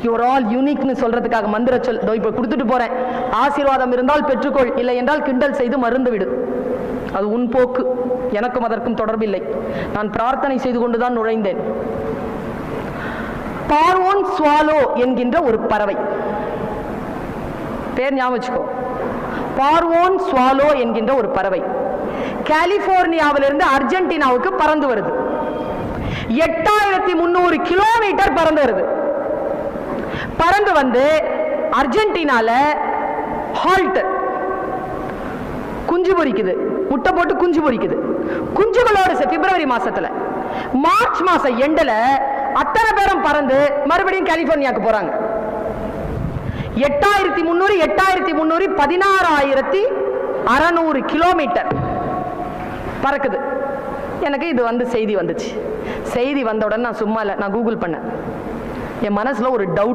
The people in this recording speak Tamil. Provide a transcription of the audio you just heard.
யூ ஆர் ஆல் யூனிக்னு சொல்றதுக்காக மந்திர சொல் இப்போ கொடுத்துட்டு போறேன். ஆசீர்வாதம் இருந்தால் பெற்றுக்கொள், இல்லை என்றால் கிண்டல் செய்து மருந்து விடு. அது உன் போக்கு, எனக்கும் அதற்கும் தொடர்பில்லை. நான் பிரார்த்தனை செய்து கொண்டுதான் நுழைந்தேன். பார்வோன் ஸ்வாலோ என்கின்ற ஒரு பறவை, பேர் ஞாபகம் வச்சுக்கோ. பார்வோன் ஸ்வாலோ என்கின்ற ஒரு பறவை கலிபோர்னியாவிலிருந்து அர்ஜென்டினாவுக்கு பறந்து வருது. 8300 கிலோமீட்டர் பறந்து வருது. பறந்து வந்து அர்ஜென்டினால ஹால்ட், குஞ்சு பொரிக்குது, முட்டை போட்டு குஞ்சு பொரிக்குது. குஞ்சுகளோட பிப்ரவரி மாசத்துல, மார்ச் மாசம் எண்டுல அத்தனை பேரும் பறந்து மறுபடியும் கலிபோர்னியாக்கு போறாங்க. 8300 16600 கிலோமீட்டர் பறக்குது. எனக்கு இது வந்து செய்தி வந்துச்சு. செய்தி வந்த உடனே நான் சும்மா இல்லை, நான் கூகுள் பண்ணேன். என் மனசுல ஒரு டவுட்.